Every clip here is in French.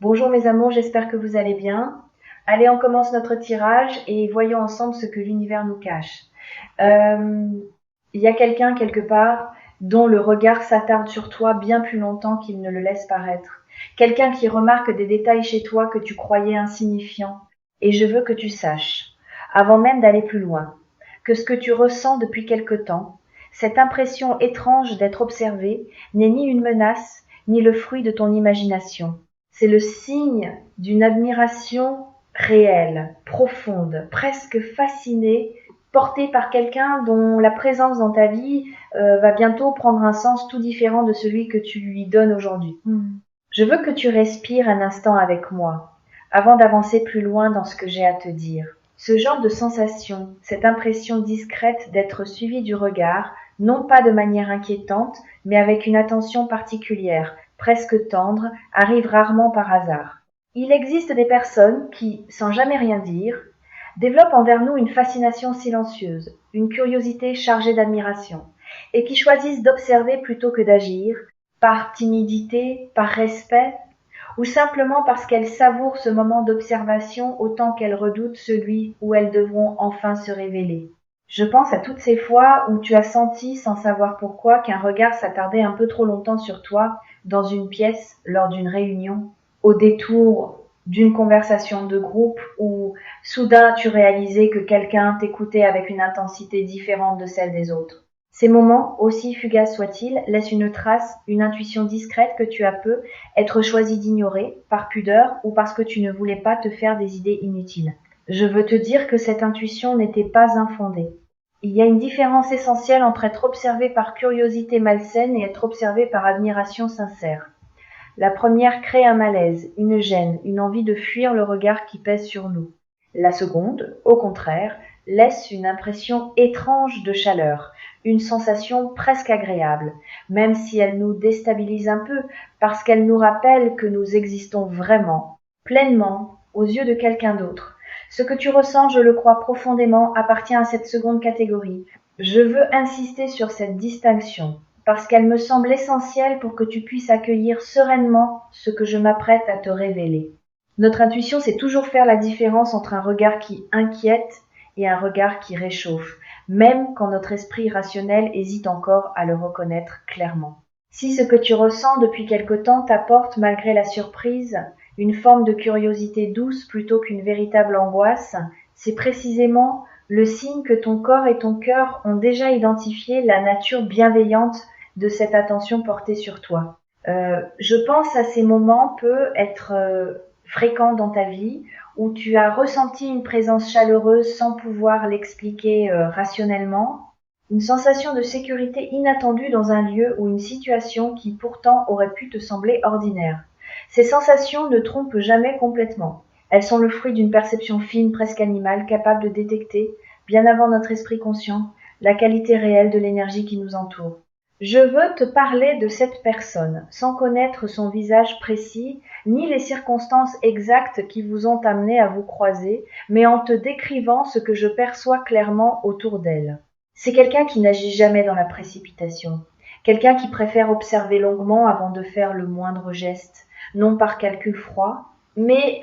Bonjour mes amours, j'espère que vous allez bien. Allez, on commence notre tirage et voyons ensemble ce que l'univers nous cache. Euh, Il y a quelqu'un quelque part dont le regard s'attarde sur toi bien plus longtemps qu'il ne le laisse paraître. Quelqu'un qui remarque des détails chez toi que tu croyais insignifiants. Et je veux que tu saches, avant même d'aller plus loin, que ce que tu ressens depuis quelque temps, cette impression étrange d'être observé, n'est ni une menace, ni le fruit de ton imagination. C'est le signe d'une admiration réelle, profonde, presque fascinée, portée par quelqu'un dont la présence dans ta vie va bientôt prendre un sens tout différent de celui que tu lui donnes aujourd'hui. Je veux que tu respires un instant avec moi, avant d'avancer plus loin dans ce que j'ai à te dire. Ce genre de sensation, cette impression discrète d'être suivi du regard, non pas de manière inquiétante, mais avec une attention particulière, presque tendre, arrive rarement par hasard. Il existe des personnes qui, sans jamais rien dire, développent envers nous une fascination silencieuse, une curiosité chargée d'admiration, et qui choisissent d'observer plutôt que d'agir, par timidité, par respect, ou simplement parce qu'elles savourent ce moment d'observation autant qu'elles redoutent celui où elles devront enfin se révéler. Je pense à toutes ces fois où tu as senti, sans savoir pourquoi, qu'un regard s'attardait un peu trop longtemps sur toi, dans une pièce, lors d'une réunion, au détour d'une conversation de groupe où soudain tu réalisais que quelqu'un t'écoutait avec une intensité différente de celle des autres. Ces moments, aussi fugaces soient-ils, laissent une trace, une intuition discrète que tu as peu être choisi d'ignorer, par pudeur ou parce que tu ne voulais pas te faire des idées inutiles. Je veux te dire que cette intuition n'était pas infondée. Il y a une différence essentielle entre être observé par curiosité malsaine et être observé par admiration sincère. La première crée un malaise, une gêne, une envie de fuir le regard qui pèse sur nous. La seconde, au contraire, laisse une impression étrange de chaleur, une sensation presque agréable, même si elle nous déstabilise un peu, parce qu'elle nous rappelle que nous existons vraiment, pleinement, aux yeux de quelqu'un d'autre. Ce que tu ressens, je le crois profondément, appartient à cette seconde catégorie. Je veux insister sur cette distinction, parce qu'elle me semble essentielle pour que tu puisses accueillir sereinement ce que je m'apprête à te révéler. Notre intuition sait toujours faire la différence entre un regard qui inquiète et un regard qui réchauffe, même quand notre esprit rationnel hésite encore à le reconnaître clairement. Si ce que tu ressens depuis quelque temps t'apporte, malgré la surprise, une forme de curiosité douce plutôt qu'une véritable angoisse, c'est précisément le signe que ton corps et ton cœur ont déjà identifié la nature bienveillante de cette attention portée sur toi. Je pense à ces moments peut être fréquents dans ta vie où tu as ressenti une présence chaleureuse sans pouvoir l'expliquer rationnellement, une sensation de sécurité inattendue dans un lieu ou une situation qui pourtant aurait pu te sembler ordinaire. Ces sensations ne trompent jamais complètement. Elles sont le fruit d'une perception fine, presque animale, capable de détecter, bien avant notre esprit conscient, la qualité réelle de l'énergie qui nous entoure. Je veux te parler de cette personne, sans connaître son visage précis, ni les circonstances exactes qui vous ont amené à vous croiser, mais en te décrivant ce que je perçois clairement autour d'elle. C'est quelqu'un qui n'agit jamais dans la précipitation, quelqu'un qui préfère observer longuement avant de faire le moindre geste, non par calcul froid, mais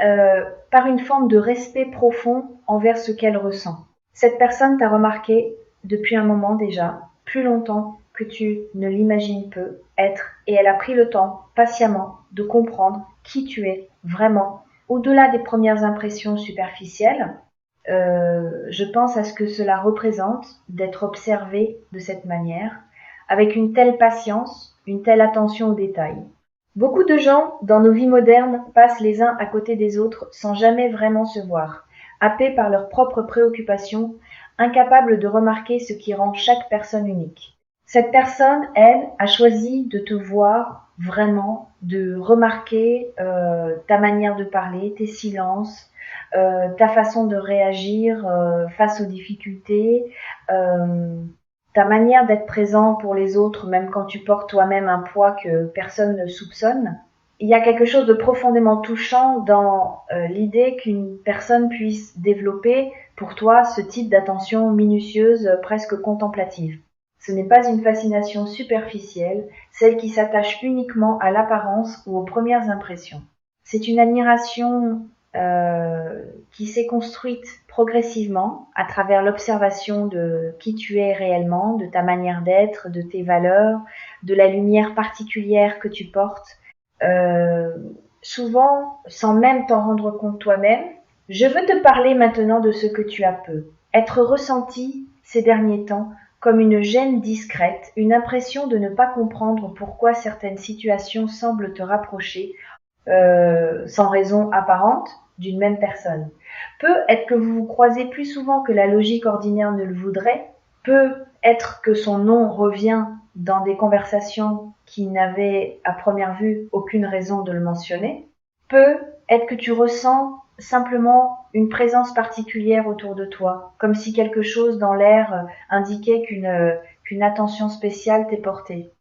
par une forme de respect profond envers ce qu'elle ressent. Cette personne t'a remarqué depuis un moment déjà, plus longtemps que tu ne l'imagines peu être, et elle a pris le temps, patiemment, de comprendre qui tu es vraiment, au-delà des premières impressions superficielles. Je pense à ce que cela représente d'être observé de cette manière, avec une telle patience, une telle attention aux détails. Beaucoup de gens, dans nos vies modernes, passent les uns à côté des autres sans jamais vraiment se voir, happés par leurs propres préoccupations, incapables de remarquer ce qui rend chaque personne unique. Cette personne, elle, a choisi de te voir vraiment, de remarquer ta manière de parler, tes silences, ta façon de réagir face aux difficultés, euh, ta manière d'être présent pour les autres, même quand tu portes toi-même un poids que personne ne soupçonne. Il y a quelque chose de profondément touchant dans l'idée qu'une personne puisse développer pour toi ce type d'attention minutieuse, presque contemplative. Ce n'est pas une fascination superficielle, celle qui s'attache uniquement à l'apparence ou aux premières impressions. C'est une admiration qui s'est construite progressivement à travers l'observation de qui tu es réellement, de ta manière d'être, de tes valeurs, de la lumière particulière que tu portes. Euh, Souvent, sans même t'en rendre compte toi-même. Je veux te parler maintenant de ce que tu as peu. Être ressenti ces derniers temps comme une gêne discrète, une impression de ne pas comprendre pourquoi certaines situations semblent te rapprocher sans raison apparente d'une même personne. Peut être que vous vous croisez plus souvent que la logique ordinaire ne le voudrait, peut être que son nom revient dans des conversations qui n'avaient à première vue aucune raison de le mentionner, peut être que tu ressens simplement une présence particulière autour de toi, comme si quelque chose dans l'air indiquait qu'une attention spéciale t'est portée.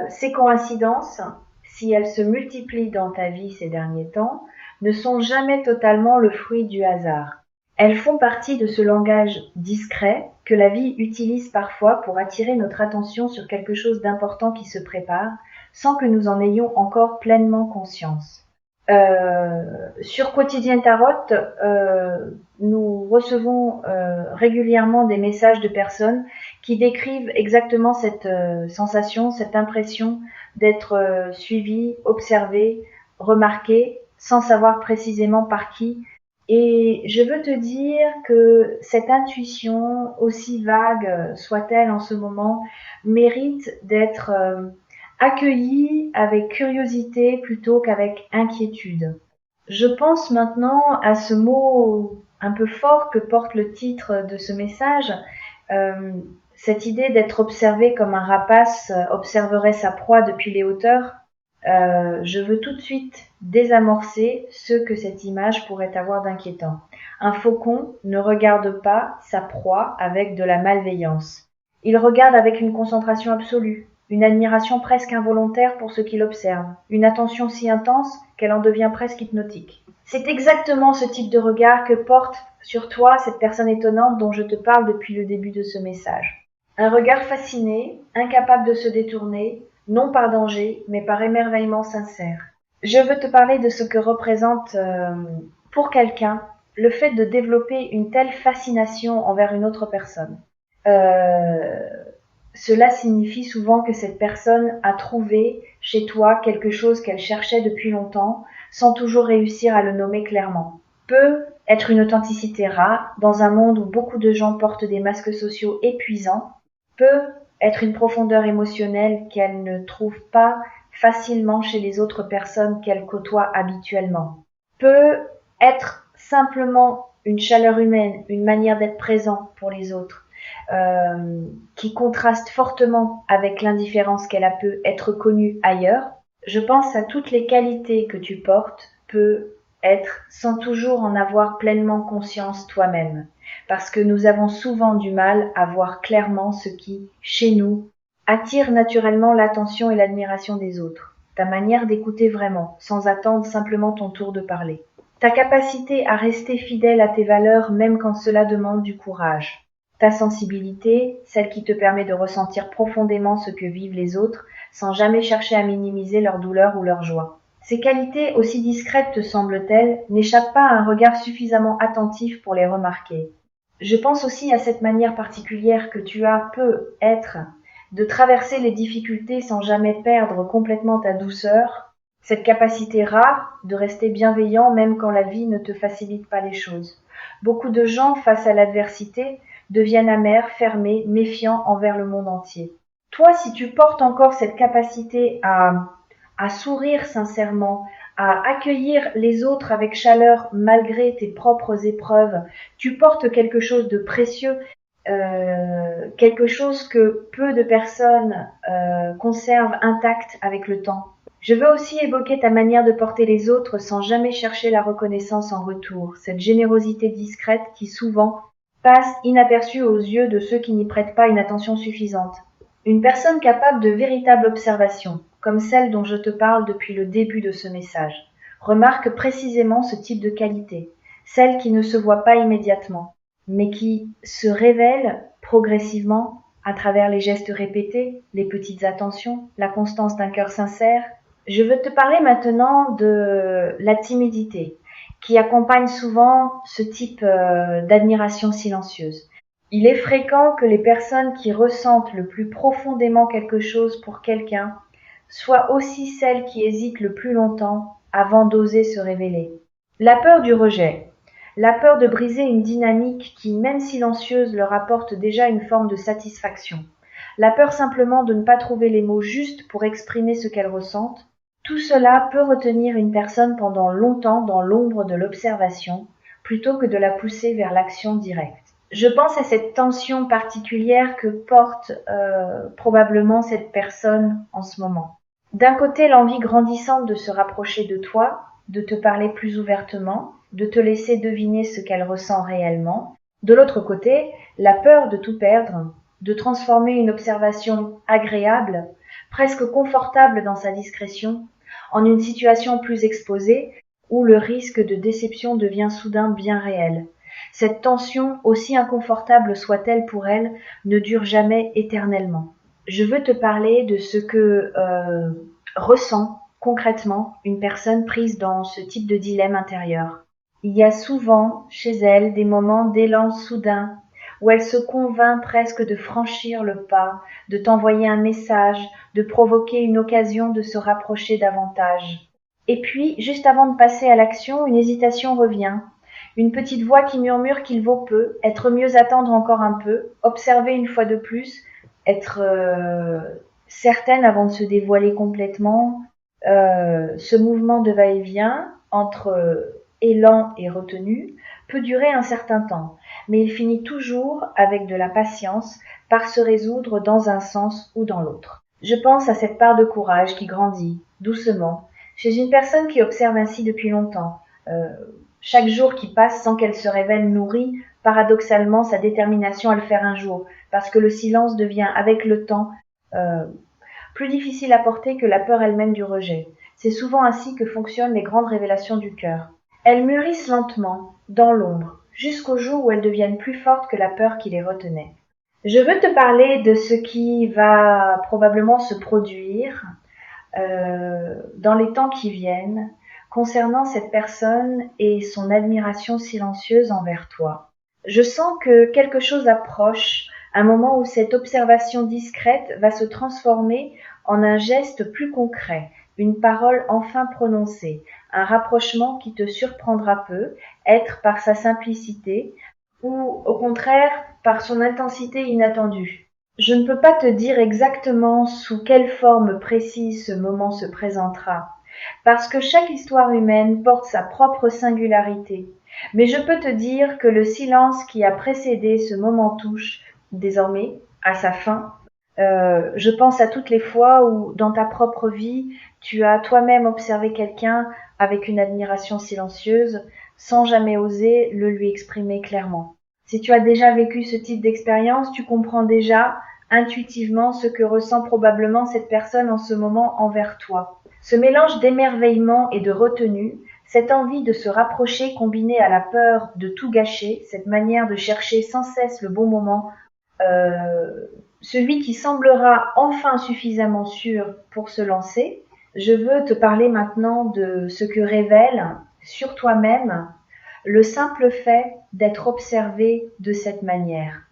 Ces coïncidences, si elles se multiplient dans ta vie ces derniers temps, ne sont jamais totalement le fruit du hasard. Elles font partie de ce langage discret que la vie utilise parfois pour attirer notre attention sur quelque chose d'important qui se prépare, sans que nous en ayons encore pleinement conscience. Sur Quotidien Tarot, nous recevons régulièrement des messages de personnes qui décrivent exactement cette sensation, cette impression d'être suivi, observé, remarqué, sans savoir précisément par qui. Et je veux te dire que cette intuition, aussi vague soit-elle en ce moment, mérite d'être accueillie avec curiosité plutôt qu'avec inquiétude. Je pense maintenant à ce mot un peu fort que porte le titre de ce message, euh, cette idée d'être observé comme un rapace observerait sa proie depuis les hauteurs. Je veux tout de suite désamorcer ce que cette image pourrait avoir d'inquiétant. Un faucon ne regarde pas sa proie avec de la malveillance. Il regarde avec une concentration absolue, une admiration presque involontaire pour ce qu'il observe, une attention si intense qu'elle en devient presque hypnotique. C'est exactement ce type de regard que porte sur toi cette personne étonnante dont je te parle depuis le début de ce message. Un regard fasciné, incapable de se détourner, non par danger, mais par émerveillement sincère. Je veux te parler de ce que représente pour quelqu'un le fait de développer une telle fascination envers une autre personne. Cela signifie souvent que cette personne a trouvé chez toi quelque chose qu'elle cherchait depuis longtemps, sans toujours réussir à le nommer clairement. Peut être une authenticité rare dans un monde où beaucoup de gens portent des masques sociaux épuisants, peut être une profondeur émotionnelle qu'elle ne trouve pas facilement chez les autres personnes qu'elle côtoie habituellement, peut être simplement une chaleur humaine, une manière d'être présent pour les autres, qui contraste fortement avec l'indifférence qu'elle a pu être connue ailleurs. Je pense à toutes les qualités que tu portes, peut être sans toujours en avoir pleinement conscience toi-même, parce que nous avons souvent du mal à voir clairement ce qui, chez nous, attire naturellement l'attention et l'admiration des autres. Ta manière d'écouter vraiment, sans attendre simplement ton tour de parler. Ta capacité à rester fidèle à tes valeurs même quand cela demande du courage. Ta sensibilité, celle qui te permet de ressentir profondément ce que vivent les autres, sans jamais chercher à minimiser leur douleur ou leur joie. Ces qualités, aussi discrètes te semblent-elles, n'échappent pas à un regard suffisamment attentif pour les remarquer. Je pense aussi à cette manière particulière que tu as peut être de traverser les difficultés sans jamais perdre complètement ta douceur, cette capacité rare de rester bienveillant même quand la vie ne te facilite pas les choses. Beaucoup de gens, face à l'adversité, deviennent amers, fermés, méfiants envers le monde entier. Toi, si tu portes encore cette capacité à sourire sincèrement, à accueillir les autres avec chaleur malgré tes propres épreuves, tu portes quelque chose de précieux, quelque chose que peu de personnes conservent intact avec le temps. Je veux aussi évoquer ta manière de porter les autres sans jamais chercher la reconnaissance en retour, cette générosité discrète qui souvent passe inaperçue aux yeux de ceux qui n'y prêtent pas une attention suffisante. Une personne capable de véritable observation, comme celle dont je te parle depuis le début de ce message, remarque précisément ce type de qualité, celle qui ne se voit pas immédiatement, mais qui se révèle progressivement à travers les gestes répétés, les petites attentions, la constance d'un cœur sincère. Je veux te parler maintenant de la timidité, qui accompagne souvent ce type d'admiration silencieuse. Il est fréquent que les personnes qui ressentent le plus profondément quelque chose pour quelqu'un soient aussi celles qui hésitent le plus longtemps avant d'oser se révéler. La peur du rejet, la peur de briser une dynamique qui, même silencieuse, leur apporte déjà une forme de satisfaction. La peur simplement de ne pas trouver les mots justes pour exprimer ce qu'elles ressentent. Tout cela peut retenir une personne pendant longtemps dans l'ombre de l'observation, plutôt que de la pousser vers l'action directe. Je pense à cette tension particulière que porte probablement cette personne en ce moment. D'un côté, l'envie grandissante de se rapprocher de toi, de te parler plus ouvertement, de te laisser deviner ce qu'elle ressent réellement. De l'autre côté, la peur de tout perdre, de transformer une observation agréable, presque confortable dans sa discrétion, en une situation plus exposée où le risque de déception devient soudain bien réel. Cette tension, aussi inconfortable soit-elle pour elle, ne dure jamais éternellement. Je veux te parler de ce que ressent concrètement une personne prise dans ce type de dilemme intérieur. Il y a souvent chez elle des moments d'élan soudain où elle se convainc presque de franchir le pas, de t'envoyer un message, de provoquer une occasion de se rapprocher davantage. Et puis, juste avant de passer à l'action, une hésitation revient. Une petite voix qui murmure qu'il vaut peu, être mieux attendre encore un peu, observer une fois de plus, être certaine avant de se dévoiler complètement. Ce mouvement de va-et-vient entre élan et retenue peut durer un certain temps, mais il finit toujours, avec de la patience, par se résoudre dans un sens ou dans l'autre. Je pense à cette part de courage qui grandit, doucement, chez une personne qui observe ainsi depuis longtemps. Chaque jour qui passe sans qu'elle se révèle nourrit paradoxalement sa détermination à le faire un jour, parce que le silence devient avec le temps plus difficile à porter que la peur elle-même du rejet. C'est souvent ainsi que fonctionnent les grandes révélations du cœur. Elles mûrissent lentement, dans l'ombre, jusqu'au jour où elles deviennent plus fortes que la peur qui les retenait. Je veux te parler de ce qui va probablement se produire dans les temps qui viennent concernant cette personne et son admiration silencieuse envers toi. Je sens que quelque chose approche, un moment où cette observation discrète va se transformer en un geste plus concret, une parole enfin prononcée, un rapprochement qui te surprendra peu, être par sa simplicité ou au contraire par son intensité inattendue. Je ne peux pas te dire exactement sous quelle forme précise ce moment se présentera, parce que chaque histoire humaine porte sa propre singularité. Mais je peux te dire que le silence qui a précédé ce moment touche, désormais, à sa fin. Je pense à toutes les fois où, dans ta propre vie, tu as toi-même observé quelqu'un avec une admiration silencieuse, sans jamais oser le lui exprimer clairement. Si tu as déjà vécu ce type d'expérience, tu comprends déjà intuitivement ce que ressent probablement cette personne en ce moment envers toi. Ce mélange d'émerveillement et de retenue, cette envie de se rapprocher combinée à la peur de tout gâcher, cette manière de chercher sans cesse le bon moment, celui qui semblera enfin suffisamment sûr pour se lancer. Je veux te parler maintenant de ce que révèle sur toi-même le simple fait d'être observé de cette manière.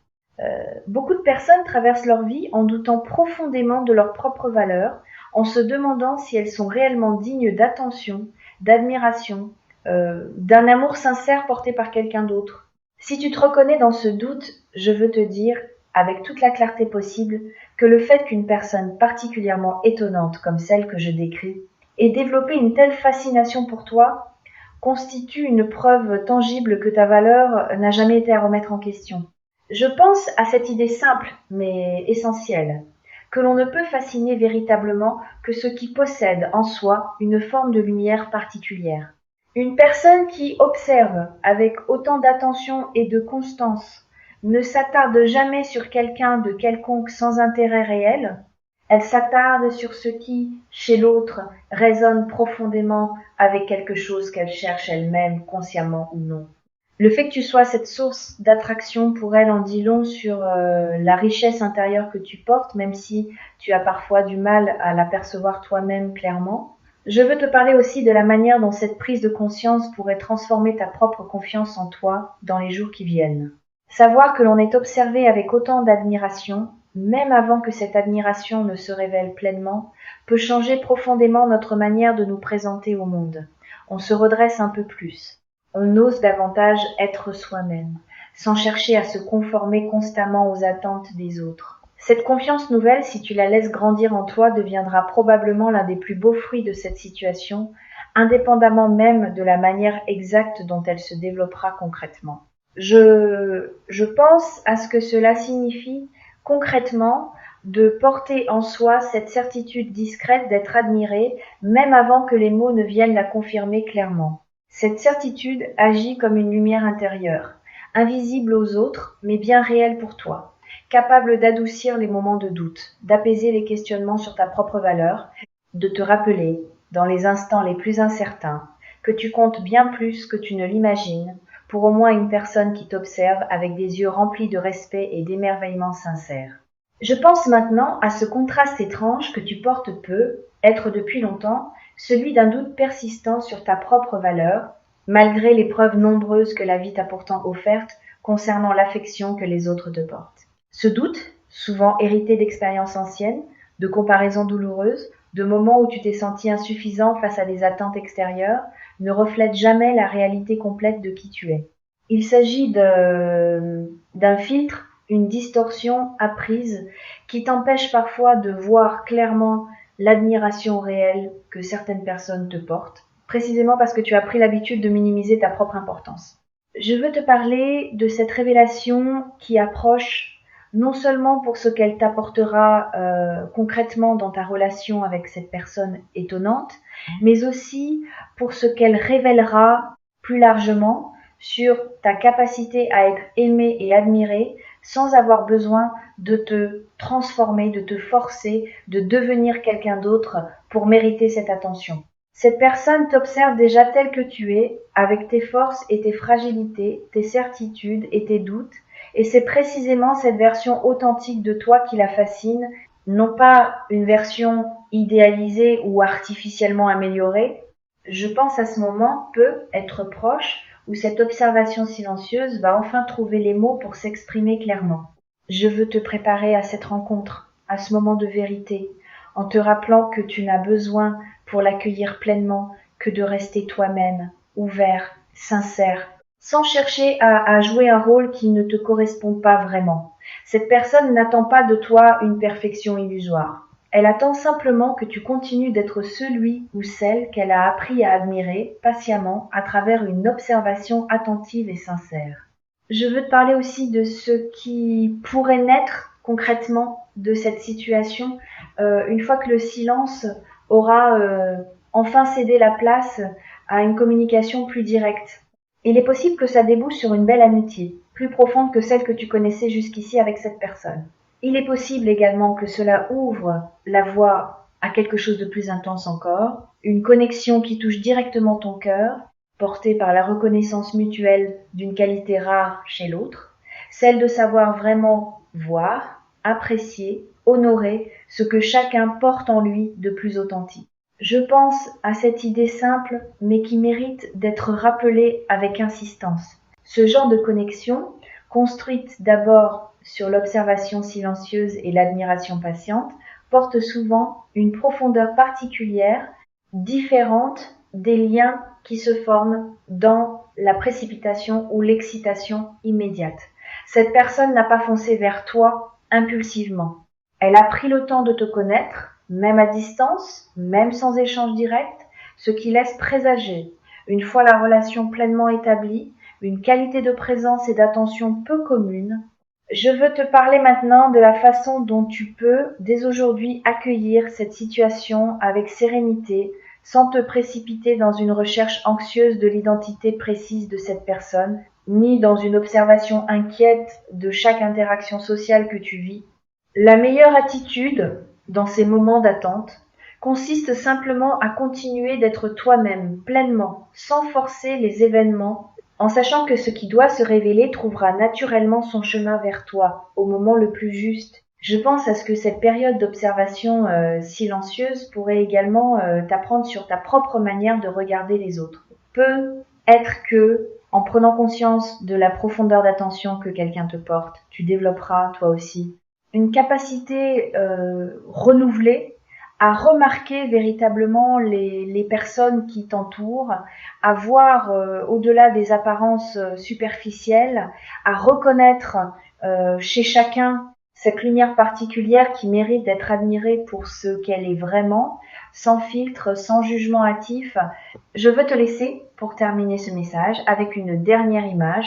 Beaucoup de personnes traversent leur vie en doutant profondément de leurs propres valeurs, en se demandant si elles sont réellement dignes d'attention, d'admiration, d'un amour sincère porté par quelqu'un d'autre. Si tu te reconnais dans ce doute, je veux te dire, avec toute la clarté possible, que le fait qu'une personne particulièrement étonnante comme celle que je décris ait développé une telle fascination pour toi constitue une preuve tangible que ta valeur n'a jamais été à remettre en question. Je pense à cette idée simple, mais essentielle, que l'on ne peut fasciner véritablement que ce qui possède en soi une forme de lumière particulière. Une personne qui observe avec autant d'attention et de constance ne s'attarde jamais sur quelqu'un de quelconque sans intérêt réel, elle s'attarde sur ce qui, chez l'autre, résonne profondément avec quelque chose qu'elle cherche elle-même, consciemment ou non. Le fait que tu sois cette source d'attraction pour elle en dit long sur la richesse intérieure que tu portes, même si tu as parfois du mal à l'apercevoir toi-même clairement. Je veux te parler aussi de la manière dont cette prise de conscience pourrait transformer ta propre confiance en toi dans les jours qui viennent. Savoir que l'on est observé avec autant d'admiration, même avant que cette admiration ne se révèle pleinement, peut changer profondément notre manière de nous présenter au monde. On se redresse un peu plus. On ose davantage être soi-même, sans chercher à se conformer constamment aux attentes des autres. Cette confiance nouvelle, si tu la laisses grandir en toi, deviendra probablement l'un des plus beaux fruits de cette situation, indépendamment même de la manière exacte dont elle se développera concrètement. Je pense à ce que cela signifie concrètement de porter en soi cette certitude discrète d'être admiré, même avant que les mots ne viennent la confirmer clairement. Cette certitude agit comme une lumière intérieure, invisible aux autres, mais bien réelle pour toi, capable d'adoucir les moments de doute, d'apaiser les questionnements sur ta propre valeur, de te rappeler, dans les instants les plus incertains, que tu comptes bien plus que tu ne l'imagines, pour au moins une personne qui t'observe avec des yeux remplis de respect et d'émerveillement sincère. Je pense maintenant à ce contraste étrange que tu portes peu, être depuis longtemps, celui d'un doute persistant sur ta propre valeur, malgré les preuves nombreuses que la vie t'a pourtant offertes concernant l'affection que les autres te portent. Ce doute, souvent hérité d'expériences anciennes, de comparaisons douloureuses, de moments où tu t'es senti insuffisant face à des attentes extérieures, ne reflète jamais la réalité complète de qui tu es. Il s'agit d'un filtre, une distorsion apprise qui t'empêche parfois de voir clairement l'admiration réelle que certaines personnes te portent, précisément parce que tu as pris l'habitude de minimiser ta propre importance. Je veux te parler de cette révélation qui approche non seulement pour ce qu'elle t'apportera concrètement dans ta relation avec cette personne étonnante, mais aussi pour ce qu'elle révélera plus largement sur ta capacité à être aimé et admiré sans avoir besoin de te transformer, de te forcer, de devenir quelqu'un d'autre pour mériter cette attention. Cette personne t'observe déjà tel que tu es, avec tes forces et tes fragilités, tes certitudes et tes doutes, et c'est précisément cette version authentique de toi qui la fascine, non pas une version idéalisée ou artificiellement améliorée. Je pense à ce moment peut être proche où cette observation silencieuse va enfin trouver les mots pour s'exprimer clairement. Je veux te préparer à cette rencontre, à ce moment de vérité, en te rappelant que tu n'as besoin pour l'accueillir pleinement que de rester toi-même, ouvert, sincère, sans chercher à jouer un rôle qui ne te correspond pas vraiment. Cette personne n'attend pas de toi une perfection illusoire. Elle attend simplement que tu continues d'être celui ou celle qu'elle a appris à admirer patiemment à travers une observation attentive et sincère. Je veux te parler aussi de ce qui pourrait naître concrètement de cette situation une fois que le silence aura enfin cédé la place à une communication plus directe. Il est possible que ça débouche sur une belle amitié, plus profonde que celle que tu connaissais jusqu'ici avec cette personne. Il est possible également que cela ouvre la voie à quelque chose de plus intense encore, une connexion qui touche directement ton cœur, portée par la reconnaissance mutuelle d'une qualité rare chez l'autre, celle de savoir vraiment voir, apprécier, honorer ce que chacun porte en lui de plus authentique. Je pense à cette idée simple, mais qui mérite d'être rappelée avec insistance. Ce genre de connexion, construite d'abord sur l'observation silencieuse et l'admiration patiente, porte souvent une profondeur particulière, différente des liens qui se forment dans la précipitation ou l'excitation immédiate. Cette personne n'a pas foncé vers toi impulsivement. Elle a pris le temps de te connaître, même à distance, même sans échange direct, ce qui laisse présager, une fois la relation pleinement établie, une qualité de présence et d'attention peu commune. Je veux te parler maintenant de la façon dont tu peux, dès aujourd'hui, accueillir cette situation avec sérénité, sans te précipiter dans une recherche anxieuse de l'identité précise de cette personne, ni dans une observation inquiète de chaque interaction sociale que tu vis. La meilleure attitude, dans ces moments d'attente, consiste simplement à continuer d'être toi-même pleinement, sans forcer les événements, en sachant que ce qui doit se révéler trouvera naturellement son chemin vers toi au moment le plus juste Je pense à ce que cette période d'observation silencieuse pourrait également t'apprendre sur ta propre manière de regarder les autres. Peut être que, en prenant conscience de la profondeur d'attention que quelqu'un te porte, tu développeras toi aussi une capacité renouvelée à remarquer véritablement les personnes qui t'entourent, à voir au-delà des apparences superficielles, à reconnaître chez chacun cette lumière particulière qui mérite d'être admirée pour ce qu'elle est vraiment, sans filtre, sans jugement hâtif. Je veux te laisser, pour terminer ce message, avec une dernière image,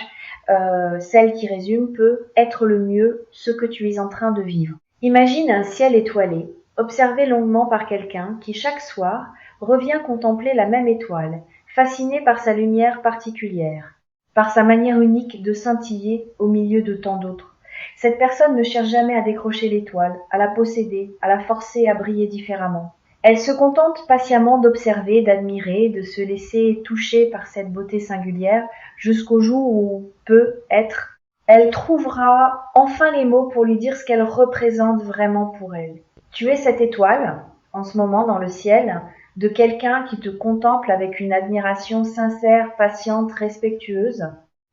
celle qui résume peut être le mieux ce que tu es en train de vivre. Imagine un ciel étoilé, observé longuement par quelqu'un qui, chaque soir, revient contempler la même étoile, fasciné par sa lumière particulière, par sa manière unique de scintiller au milieu de tant d'autres. Cette personne ne cherche jamais à décrocher l'étoile, à la posséder, à la forcer à briller différemment. Elle se contente patiemment d'observer, d'admirer, de se laisser toucher par cette beauté singulière jusqu'au jour où, peut-être, elle trouvera enfin les mots pour lui dire ce qu'elle représente vraiment pour elle. Tu es cette étoile, en ce moment dans le ciel, de quelqu'un qui te contemple avec une admiration sincère, patiente, respectueuse.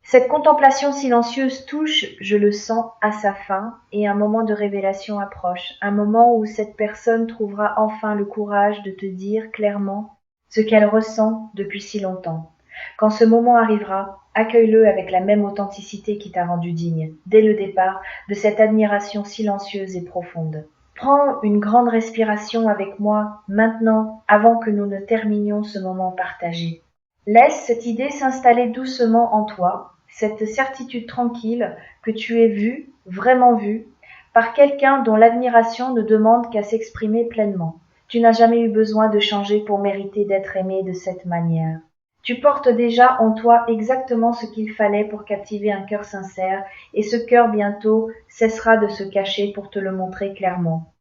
Cette contemplation silencieuse touche, je le sens, à sa fin, et un moment de révélation approche, un moment où cette personne trouvera enfin le courage de te dire clairement ce qu'elle ressent depuis si longtemps. Quand ce moment arrivera, accueille-le avec la même authenticité qui t'a rendu digne, dès le départ, de cette admiration silencieuse et profonde. Prends une grande respiration avec moi, maintenant, avant que nous ne terminions ce moment partagé. Laisse cette idée s'installer doucement en toi, cette certitude tranquille que tu es vu, vraiment vu, par quelqu'un dont l'admiration ne demande qu'à s'exprimer pleinement. Tu n'as jamais eu besoin de changer pour mériter d'être aimé de cette manière. Tu portes déjà en toi exactement ce qu'il fallait pour captiver un cœur sincère, et ce cœur bientôt cessera de se cacher pour te le montrer clairement.